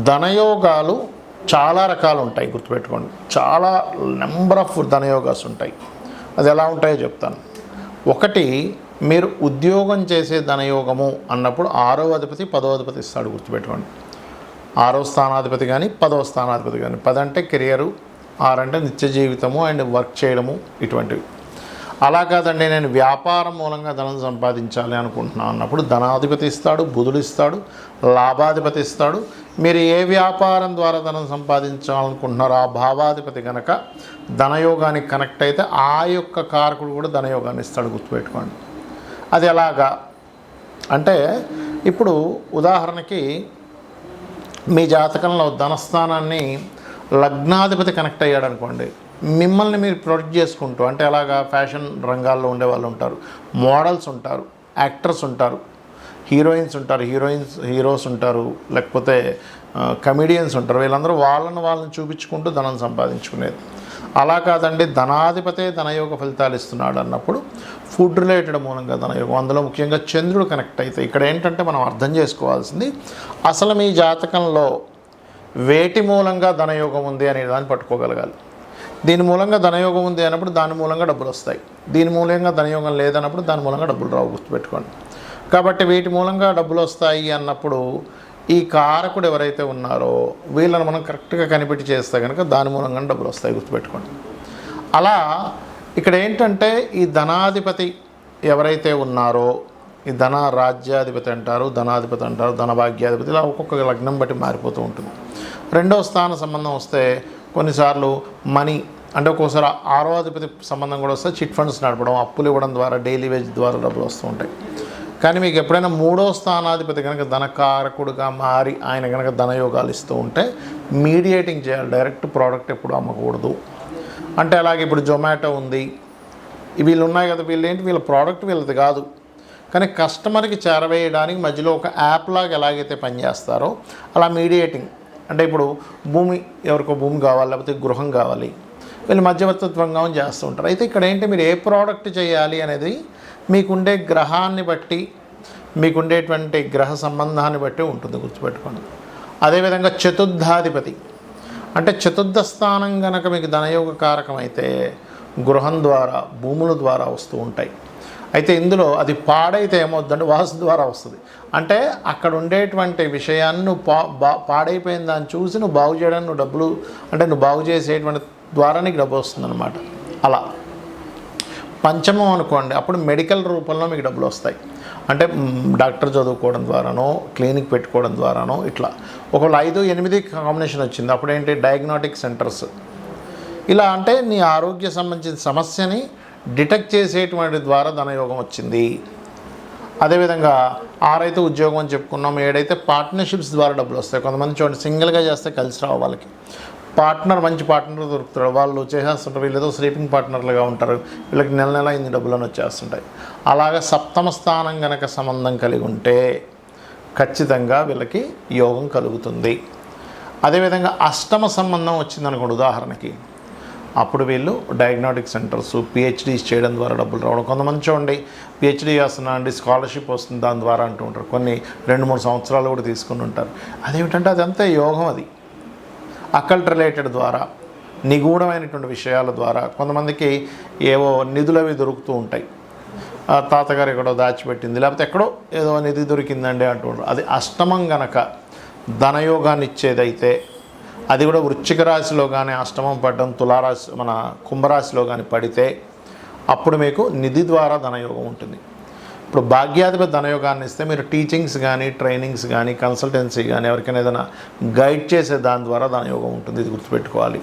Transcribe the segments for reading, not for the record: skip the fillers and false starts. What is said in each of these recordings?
ధనయోగాలు చాలా రకాలు ఉంటాయి, గుర్తుపెట్టుకోండి. చాలా నెంబర్ ఆఫ్ ధనయోగాస్ ఉంటాయి. అది ఎలా ఉంటాయో చెప్తాను. ఒకటి, మీరు ఉద్యోగం చేసే ధనయోగము అన్నప్పుడు 6వ అధిపతి 10వ అధిపతి ఇస్తాడు, గుర్తుపెట్టుకోండి. 6వ స్థానాధిపతి కానీ 10వ స్థానాధిపతి కానీ. 10 అంటే కెరియరు, 6 అంటే నిత్య జీవితము అండ్ వర్క్ చేయడము, ఇటువంటివి. అలా కాదండి, నేను వ్యాపారం మూలంగా ధనం సంపాదించాలి అనుకుంటున్నాను అన్నప్పుడు ధనాధిపతి ఇస్తాడు, బుధుడు ఇస్తాడు, లాభాధిపతి ఇస్తాడు. మీరు ఏ వ్యాపారం ద్వారా ధనం సంపాదించాలనుకుంటున్నారో ఆ భావాధిపతి కనుక ధనయోగానికి కనెక్ట్ అయితే ఆ యొక్క కారకుడు కూడా ధనయోగాన్ని ఇస్తాడు, గుర్తుపెట్టుకోండి. అది ఎలాగా అంటే, ఇప్పుడు ఉదాహరణకి మీ జాతకంలో ధనస్థానాన్ని లగ్నాధిపతి కనెక్ట్ అయ్యాడు అనుకోండి, మిమ్మల్ని మీరు ప్రొటెక్ట్ చేసుకుంటూ, అంటే అలాగా ఫ్యాషన్ రంగాల్లో ఉండే వాళ్ళు ఉంటారు, మోడల్స్ ఉంటారు, యాక్టర్స్ ఉంటారు, హీరోయిన్స్ ఉంటారు, హీరోస్ ఉంటారు, లేకపోతే కమెడియన్స్ ఉంటారు. వీళ్ళందరూ వాళ్ళని చూపించుకుంటూ ధనం సంపాదించుకునేది. అలా కాదండి, ధనాధిపతే ధనయోగ ఫలితాలు ఇస్తున్నాడు అన్నప్పుడు ఫుడ్ రిలేటెడ్ మూలంగా ధనయోగం, అందులో ముఖ్యంగా చంద్రుడు కనెక్ట్ అయితే. ఇక్కడ ఏంటంటే మనం అర్థం చేసుకోవాల్సింది, అసలు మీ జాతకంలో వేటి మూలంగా ధనయోగం ఉంది అనే దాన్ని పట్టుకోగలగాలి. దీని మూలంగా ధనయోగం ఉంది అన్నప్పుడు దాని మూలంగా డబ్బులు వస్తాయి, దీని మూలంగా ధనయోగం లేదన్నప్పుడు దాని మూలంగా డబ్బులు రావు, గుర్తుపెట్టుకోండి. కాబట్టి వీటి మూలంగా డబ్బులు వస్తాయి అన్నప్పుడు ఈ కారకుడు ఎవరైతే ఉన్నారో వీళ్ళని మనం కరెక్ట్గా కనిపెట్టి చేస్తే కనుక దాని మూలంగా డబ్బులు వస్తాయి, గుర్తుపెట్టుకోండి. అలా ఇక్కడ ఏంటంటే, ఈ ధనాధిపతి ఎవరైతే ఉన్నారో, ఈ ధన రాజ్యాధిపతి అంటారు, ధనాధిపతి అంటారు, ధనభాగ్యాధిపతి, ఇలా ఒక్కొక్క లగ్నం బట్టి మారిపోతూ ఉంటుంది. 2వ స్థాన సంబంధం వస్తే కొన్నిసార్లు మనీ అంటే ఒక్కోసారి 6వ అధిపతి సంబంధం కూడా వస్తే చిట్ ఫండ్స్ నడపడం, అప్పులు ఇవ్వడం ద్వారా, డైలీ వేజ్ ద్వారా డబ్బులు వస్తూ ఉంటాయి. కానీ మీకు ఎప్పుడైనా 3వ స్థానాధిపతి కనుక ధనకారకుడుగా మారి ఆయన కనుక ధనయోగాలు ఇస్తూ ఉంటే మీడియేటింగ్ చేయాలి, డైరెక్ట్ ప్రోడక్ట్ ఎప్పుడు అమ్మకూడదు. అంటే అలాగే ఇప్పుడు జొమాటో ఉంది, వీళ్ళు ఉన్నాయి కదా, వీళ్ళు ఏంటి, వీళ్ళ ప్రోడక్ట్ వీళ్ళది కాదు, కానీ కస్టమర్కి చేరవేయడానికి మధ్యలో ఒక యాప్ లాగా ఎలాగైతే పనిచేస్తారో అలా మీడియేటింగ్. అంటే ఇప్పుడు భూమి, ఎవరికో భూమి కావాలి, లేకపోతే గృహం కావాలి, వీళ్ళు మధ్యవర్తిత్వంగా చేస్తూ ఉంటారు. అయితే ఇక్కడ ఏంటి, మీరు ఏ ప్రోడక్ట్ చేయాలి అనేది మీకుండే గ్రహాన్ని బట్టి, మీకుండేటువంటి గ్రహ సంబంధాన్ని బట్టి ఉంటుంది, గుర్తుపెట్టుకోండి. అదేవిధంగా చతుర్థాధిపతి అంటే చతుర్థ స్థానం కనుక మీకు ధనయోగ కారకం అయితే గృహం ద్వారా, భూముల ద్వారా వస్తూ ఉంటాయి. అయితే ఇందులో అది పాడైతే ఏమవుతుందంటే వాస్తు ద్వారా వస్తుంది. అంటే అక్కడ ఉండేటువంటి విషయాన్ని నువ్వు పాడైపోయిన దాన్ని చూసి నువ్వు బాగు చేయడానికి నువ్వు డబ్బులు, అంటే నువ్వు బాగు చేసేటువంటి ద్వారా నీకు డబ్బు వస్తుందన్నమాట. అలా పంచమం అనుకోండి, అప్పుడు మెడికల్ రూపంలో మీకు డబ్బులు వస్తాయి. అంటే డాక్టర్ చదువుకోవడం ద్వారానో, క్లినిక్ పెట్టుకోవడం ద్వారానో, ఇట్లా ఒకవేళ 5, 8 కాంబినేషన్ వచ్చింది, అప్పుడు ఏంటి, డయాగ్నోటిక్ సెంటర్స్. ఇలా అంటే నీ ఆరోగ్య సంబంధించిన సమస్యని డిటెక్ట్ చేసేటువంటి ద్వారా ధనయోగం వచ్చింది. అదేవిధంగా 6 అయితే ఉద్యోగం అని చెప్పుకున్నాం, 7 అయితే పార్ట్నర్షిప్స్ ద్వారా డబ్బులు వస్తాయి. కొంతమంది చూడండి, సింగిల్గా చేస్తే కలిసి రావు, వాళ్ళకి పార్ట్నర్, మంచి పార్ట్నర్ దొరుకుతాడు, వాళ్ళు చేసేస్తుంటారు, వీళ్ళు ఏదో స్లీపింగ్ పార్ట్నర్లుగా ఉంటారు, వీళ్ళకి నెల ఇన్ని డబ్బులను వచ్చేస్తుంటాయి. అలాగా 7వ స్థానం కనుక సంబంధం కలిగి ఉంటే ఖచ్చితంగా వీళ్ళకి యోగం కలుగుతుంది. అదేవిధంగా 8వ సంబంధం వచ్చిందనుకోండి ఉదాహరణకి, అప్పుడు వీళ్ళు డయాగ్నోటిక్ సెంటర్స్, పిహెచ్డీస్ చేయడం ద్వారా డబ్బులు రావడం. కొంతమంది చూడండి, పిహెచ్డీ చేస్తున్నాండి, స్కాలర్షిప్ వస్తుంది దాని ద్వారా అంటూ ఉంటారు, కొన్ని 2-3 సంవత్సరాలు కూడా తీసుకుని ఉంటారు. అదేమిటంటే అదంతా యోగం, అది అకల్ట్ రిలేటెడ్ ద్వారా, నిగూఢమైనటువంటి విషయాల ద్వారా. కొంతమందికి ఏవో నిధులు అవి దొరుకుతూ ఉంటాయి, తాతగారు ఎక్కడో దాచిపెట్టింది, లేకపోతే ఎక్కడో ఏదో నిధి దొరికిందండి అంటుంటారు. అది అష్టమం గనక ధనయోగాన్ని ఇచ్చేదైతే, అది కూడా వృశ్చిక రాశిలో కానీ అష్టమం పడడం, తులారాశి మన కుంభరాశిలో కానీ పడితే అప్పుడు మీకు నిధి ద్వారా ధనయోగం ఉంటుంది. ఇప్పుడు భాగ్యాధిపతి ధనయోగాన్ని ఇస్తే మీరు టీచింగ్స్ కానీ, ట్రైనింగ్స్ కానీ, కన్సల్టెన్సీ కానీ, ఎవరికైనా ఏదైనా గైడ్ చేసే దాని ద్వారా ధనయోగం ఉంటుంది, ఇది గుర్తుపెట్టుకోవాలి.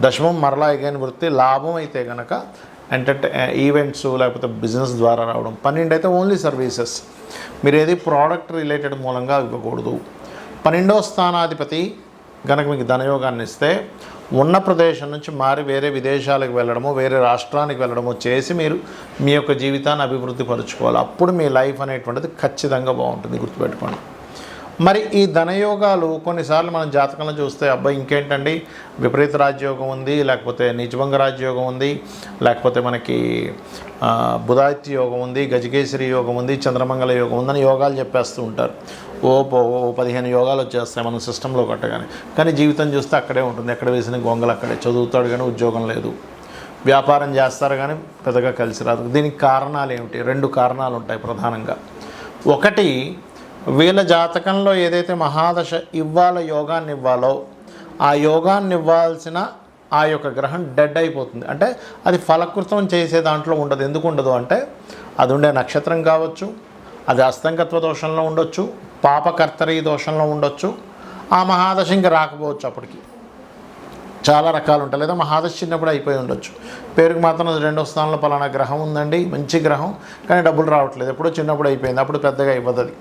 దశమం మరలా ఎగైన వృత్తి, లాభం అయితే కనుక ఈవెంట్స్ లేకపోతే బిజినెస్ ద్వారా రావడం. 12 అయితే ఓన్లీ సర్వీసెస్, మీరు ఏది ప్రోడక్ట్ రిలేటెడ్ మూలంగా ఇవ్వకూడదు. 12వ స్థానాధిపతి కనుక మీకు ధనయోగాన్ని ఇస్తే ఉన్న ప్రదేశం నుంచి మారి వేరే విదేశాలకు వెళ్ళడము, వేరే రాష్ట్రానికి వెళ్ళడము చేసి మీరు మీ యొక్క జీవితాన్ని అభివృద్ధి పరుచుకోవాలి. అప్పుడు మీ లైఫ్ అనేటువంటిది ఖచ్చితంగా బాగుంటుంది, గుర్తుపెట్టుకోండి. మరి ఈ ధనయోగాలు కొన్నిసార్లు మనం జాతకంలో చూస్తే, అబ్బాయి ఇంకేంటండి విపరీత రాజ్యోగం ఉంది, లేకపోతే నీచభంగ రాజ్యోగం ఉంది, లేకపోతే మనకి బుధాదిత్య యోగం ఉంది, గజకేసరి యోగం ఉంది, చంద్రమంగళ యోగం ఉందని యోగాలు చెప్పేస్తూ ఉంటారు. ఓ 15 యోగాలు వచ్చేస్తాయి మనం సిస్టంలో కట్టగానే. కానీ జీవితం చూస్తే అక్కడే ఉంటుంది, ఎక్కడ వేసిన గొంగలు అక్కడే. చదువుతాడు కానీ ఉద్యోగం లేదు, వ్యాపారం చేస్తారు కానీ పెద్దగా కలిసి రాదు. దీనికి కారణాలు ఏమిటి? 2 కారణాలు ఉంటాయి ప్రధానంగా. ఒకటి, వీళ్ళ జాతకంలో ఏదైతే మహాదశ యోగాన్ని ఇవ్వాలో ఆ యోగాన్ని ఇవ్వాల్సిన ఆ యొక్క గ్రహం డెడ్ అయిపోతుంది. అంటే అది ఫలకృతం చేసే దాంట్లో ఉండదు. ఎందుకు ఉండదు అంటే అది ఉండే నక్షత్రం కావచ్చు, అది అస్తంగత్వ దోషంలో ఉండొచ్చు, పాపకర్తరీ దోషంలో ఉండొచ్చు, ఆ మహాదశ ఇంకా రాకపోవచ్చు. అప్పటికి చాలా రకాలు ఉంటాయి. లేదా మహాదశ చిన్నప్పుడు అయిపోయి ఉండొచ్చు. పేరుకు మాత్రం 2వ స్థానంలో పలానా గ్రహం ఉందండి, మంచి గ్రహం, కానీ డబ్బులు రావట్లేదు, ఎప్పుడో చిన్నప్పుడు అయిపోయింది, అప్పుడు పెద్దగా ఇవ్వదు అది.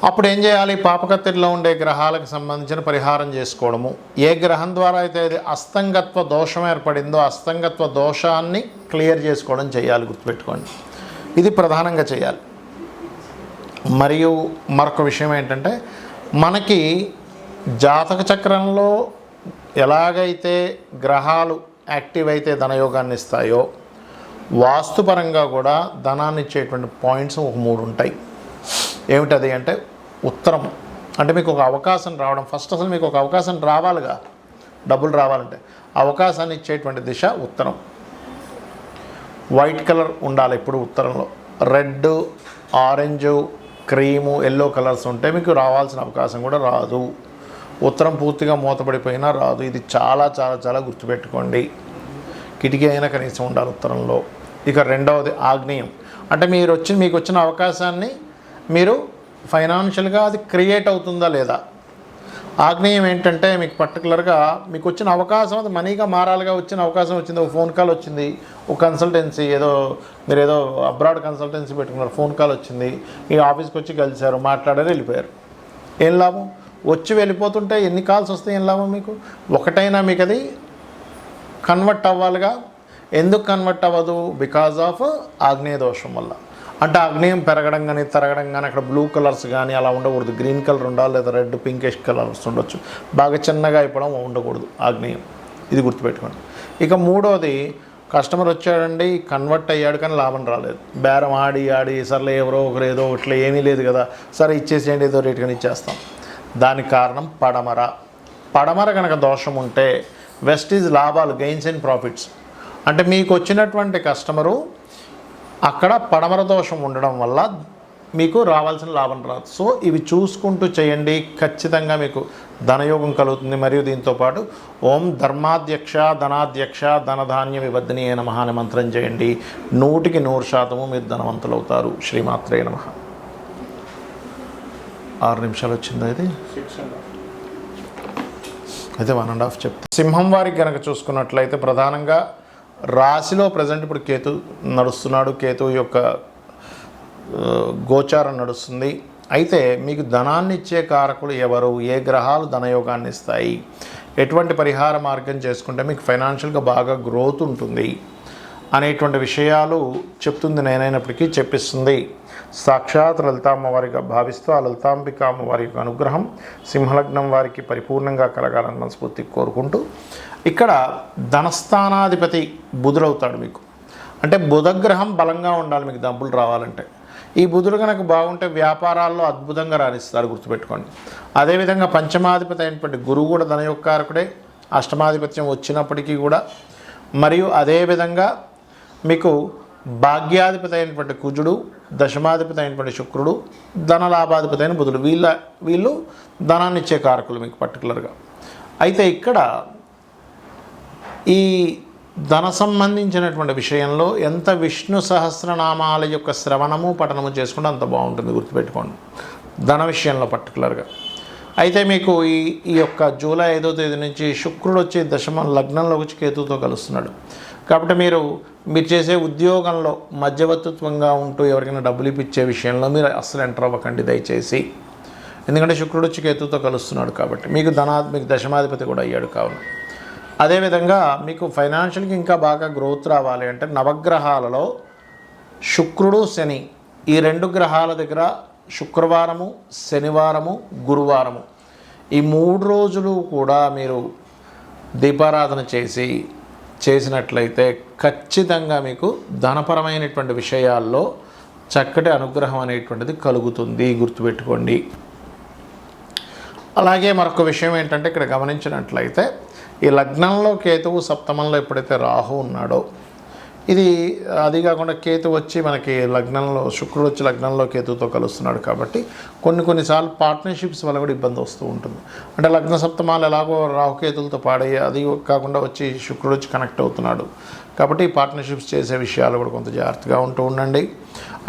అప్పుడు ఏం చేయాలి? పాపకత్తిలో ఉండే గ్రహాలకు సంబంధించిన పరిహారం చేసుకోవడము. ఏ గ్రహం ద్వారా అయితే అది అస్తంగత్వ దోషం ఏర్పడిందో అస్తంగత్వ దోషాన్ని క్లియర్ చేసుకోవడం చేయాలి, గుర్తుపెట్టుకోండి. ఇది ప్రధానంగా చేయాలి. మరియు మరొక విషయం ఏంటంటే, మనకి జాతక చక్రంలో ఎలాగైతే గ్రహాలు యాక్టివ్ అయితే ధనయోగాన్ని ఇస్తాయో, వాస్తుపరంగా కూడా ధనాన్ని ఇచ్చేటువంటి పాయింట్స్ ఒక 3 ఉంటాయి. ఏమిటది అంటే, ఉత్తరం. అంటే మీకు ఒక అవకాశం రావడం, ఫస్ట్ అసలు మీకు ఒక అవకాశం రావాలిగా, డబ్బులు రావాలంటే అవకాశాన్ని ఇచ్చేటువంటి దిశ ఉత్తరం. వైట్ కలర్ ఉండాలి ఎప్పుడు ఉత్తరంలో. Red, orange, cream, yellow colours ఉంటే మీకు రావాల్సిన అవకాశం కూడా రాదు. ఉత్తరం పూర్తిగా మూతపడిపోయినా రాదు. ఇది చాలా చాలా చాలా గుర్తుపెట్టుకోండి. కిటికీ అయినా కనీసం ఉండాలి ఉత్తరంలో. ఇక 2వది ఆగ్నేయం. అంటే మీకు వచ్చిన అవకాశాన్ని మీరు ఫైనాన్షియల్గా అది క్రియేట్ అవుతుందా లేదా. ఆగ్నేయం ఏంటంటే మీకు పర్టికులర్గా మీకు వచ్చిన అవకాశం అది మనీగా మారాలిగా. వచ్చిన అవకాశం వచ్చింది, ఒక ఫోన్ కాల్ వచ్చింది, ఒక కన్సల్టెన్సీ మీరు ఏదో అబ్రాడ్ కన్సల్టెన్సీ పెట్టుకున్నారు, ఫోన్ కాల్ వచ్చింది, ఈ ఆఫీస్కి వచ్చి కలిశారు, మాట్లాడారు, వెళ్ళిపోయారు. ఏం లాభం? వచ్చి వెళ్ళిపోతుంటే ఎన్ని కాల్స్ వస్తాయి, ఏం లాభం మీకు? ఒకటైనా మీకు అది కన్వర్ట్ అవ్వాలిగా. ఎందుకు కన్వర్ట్ అవ్వదు? బికాజ్ ఆఫ్ ఆగ్నేయ దోషం వల్ల. అంటే ఆగ్నేయం పెరగడం కానీ తరగడం కానీ, అక్కడ బ్లూ కలర్స్ కానీ అలా ఉండకూడదు. గ్రీన్ కలర్ ఉండాలి, లేదా రెడ్ పింకిష్ కలర్స్ ఉండొచ్చు. బాగా చిన్నగా అయిపోవడం ఉండకూడదు ఆగ్నేయం. ఇది గుర్తుపెట్టుకోండి. ఇక 3వది, కస్టమర్ వచ్చాడండి, కన్వర్ట్ అయ్యాడు కానీ లాభం రాలేదు. బేరం ఆడి సర్లే ఎవరో ఒకరు ఏదో ఇట్లా ఏమీ లేదు కదా, సరే ఇచ్చేసేయండి, ఏదో రేట్ కానీ ఇచ్చేస్తాం. దానికి కారణం పడమర. పడమర కనుక దోషం ఉంటే వెస్ట్ ఈజ్ లాభాలు, గెయిన్స్ అండ్ ప్రాఫిట్స్. అంటే మీకు వచ్చినటువంటి కస్టమరు అక్కడ పడమర దోషం ఉండడం వల్ల మీకు రావాల్సిన లాభం రాదు. సో ఇవి చూసుకుంటూ చేయండి, ఖచ్చితంగా మీకు ధనయోగం కలుగుతుంది. మరియు దీంతోపాటు ఓం ధర్మాధ్యక్ష ధనాధ్యక్ష ధనధాన్య వివర్ధిని నమః అనే మంత్రం చేయండి. 100% మీరు ధనవంతులు అవుతారు. శ్రీమాత్రే నమః. 6 నిమిషాలు వచ్చిందా ఇది? అయితే 1.5 చెప్తాను. సింహం వారికి కనుక చూసుకున్నట్లయితే ప్రధానంగా రాశిలో ప్రజెంట్ ఇప్పుడు కేతు నడుస్తున్నాడు. కేతు యొక్క గోచారం నడుస్తుంది. అయితే మీకు ధనాన్ని ఇచ్చే కారకులు ఎవరు, ఏ గ్రహాలు ధనయోగాన్ని ఇస్తాయి, ఎటువంటి పరిహార మార్గం చేసుకుంటే మీకు ఫైనాన్షియల్గా బాగా గ్రోత్ ఉంటుంది అనేటువంటి విషయాలు చెప్తుంది. నేనైనప్పటికీ చెప్పిస్తుంది సాక్షాత్ లలితామ్మవారిగా భావిస్తూ ఆ లలితాంబిక అమ్మవారి యొక్క అనుగ్రహం సింహలగ్నం వారికి పరిపూర్ణంగా కలగాలని మనస్ఫూర్తి కోరుకుంటూ, ఇక్కడ ధనస్థానాధిపతి బుధుడవుతాడు మీకు. అంటే బుధగ్రహం బలంగా ఉండాలి మీకు డబ్బులు రావాలంటే. ఈ బుధుడు కనుక బాగుంటే వ్యాపారాల్లో అద్భుతంగా రాణిస్తారు, గుర్తుపెట్టుకోండి. అదేవిధంగా పంచమాధిపతి అయినటువంటి గురువు కూడా ధనయోగకారకుడే, అష్టమాధిపత్యం వచ్చినప్పటికీ కూడా. మరియు అదేవిధంగా మీకు భాగ్యాధిపతి అయినటువంటి కుజుడు, దశమాధిపతి అయినటువంటి శుక్రుడు, ధనలాభాధిపతి అయిన బుధుడు, వీళ్ళు ధనాన్ని ఇచ్చే కారకులు మీకు పర్టికులర్గా. అయితే ఇక్కడ ఈ ధన సంబంధించినటువంటి విషయంలో ఎంత విష్ణు సహస్రనామాల యొక్క శ్రవణము పఠనము చేసుకుంటే అంత బాగుంటుంది, గుర్తుపెట్టుకోండి ధన విషయంలో పర్టికులర్గా. అయితే మీకు ఈ యొక్క జూలై 5వ తేదీ నుంచి శుక్రుడు వచ్చి దశమ లగ్నంలో వచ్చి కేతుతో కలుస్తున్నాడు. కాబట్టి మీరు చేసే ఉద్యోగంలో మధ్యవర్తిత్వంగా ఉంటూ ఎవరికైనా డబ్బులు ఇప్పించే విషయంలో మీరు అస్సలు ఎంటర్ అవ్వకండి దయచేసి. ఎందుకంటే శుక్రుడు వచ్చి కేతుతో కలుస్తున్నాడు కాబట్టి మీకు దశమాధిపతి కూడా అయ్యాడు కావున. అదేవిధంగా మీకు ఫైనాన్షియల్గా ఇంకా బాగా గ్రోత్ రావాలి అంటే నవగ్రహాలలో శుక్రుడు, శని ఈ 2 గ్రహాల దగ్గర శుక్రవారము, శనివారము, గురువారము ఈ 3 రోజులు కూడా మీరు దీపారాధన చేసినట్లయితే ఖచ్చితంగా మీకు ధనపరమైనటువంటి విషయాల్లో చక్కటి అనుగ్రహం అనేటువంటిది కలుగుతుంది, గుర్తుపెట్టుకోండి. అలాగే మరొక విషయం ఏంటంటే ఇక్కడ గమనించినట్లయితే ఈ లగ్నంలో కేతువు, సప్తమంలో ఎప్పుడైతే రాహు ఉన్నాడో, ఇది అది కాకుండా కేతు వచ్చి మనకి లగ్నంలో, శుక్రుడు వచ్చి లగ్నంలో కేతువుతో కలుస్తున్నాడు కాబట్టి కొన్నిసార్లు పార్ట్నర్షిప్స్ వల్ల కూడా ఇబ్బంది వస్తూ ఉంటుంది. అంటే లగ్న సప్తమాలు ఎలాగో రాహుకేతులతో పాడయ్యి, అది కాకుండా వచ్చి శుక్రుడు వచ్చి కనెక్ట్ అవుతున్నాడు కాబట్టి పార్ట్నర్షిప్స్ చేసే విషయాలు కూడా కొంత జాగ్రత్తగా ఉంటూ ఉండండి.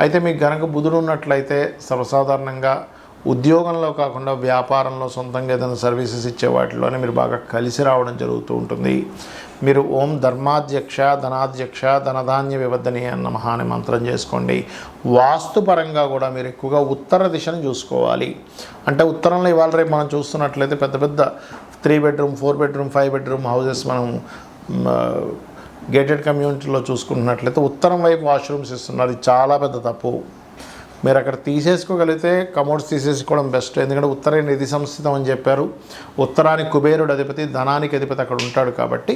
అయితే మీకు గనక బుధుడు ఉన్నట్లయితే సర్వసాధారణంగా ఉద్యోగంలో కాకుండా వ్యాపారంలో, సొంతంగా ఏదైనా సర్వీసెస్ ఇచ్చే వాటిలోనే మీరు బాగా కలిసి రావడం జరుగుతూ ఉంటుంది. మీరు ఓం ధర్మాధ్యక్ష ధనాధ్యక్ష ధనధాన్య వివర్ధనీయ నమః అనే మంత్రం చేసుకోండి. వాస్తుపరంగా కూడా మీరు ఎక్కువగా ఉత్తర దిశను చూసుకోవాలి. అంటే ఉత్తరంలో ఇవాళ రేపు మనం చూస్తున్నట్లయితే పెద్ద పెద్ద 3 బెడ్రూమ్ 4 బెడ్రూమ్ 5 బెడ్రూమ్ హౌసెస్ మనం గేటెడ్ కమ్యూనిటీలో చూసుకుంటున్నట్లయితే ఉత్తరం వైపు వాష్రూమ్స్ ఇస్తున్నారు. ఇది చాలా పెద్ద తప్పు. మీరు అక్కడ తీసేసుకోగలిగితే కమోడ్స్ తీసేసుకోవడం బెస్ట్. ఎందుకంటే ఉత్తరే నిధి సంస్థితం అని చెప్పారు. ఉత్తరానికి కుబేరుడు అధిపతి, ధనానికి అధిపతి అక్కడ ఉంటాడు కాబట్టి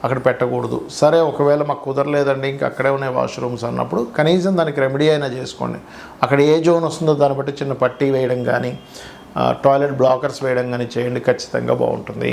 అక్కడ పెట్టకూడదు. సరే, ఒకవేళ మాకు కుదరలేదండి ఇంకా అక్కడే ఉన్నాయి వాష్రూమ్స్ అన్నప్పుడు కనీసం దానికి రెమెడీ అయినా చేసుకోండి. అక్కడ ఏ జోన్ వస్తుందో దాన్ని బట్టి చిన్న పట్టీ వేయడం కానీ, టాయిలెట్ బ్లాకర్స్ వేయడం కానీ చేయండి, ఖచ్చితంగా బాగుంటుంది.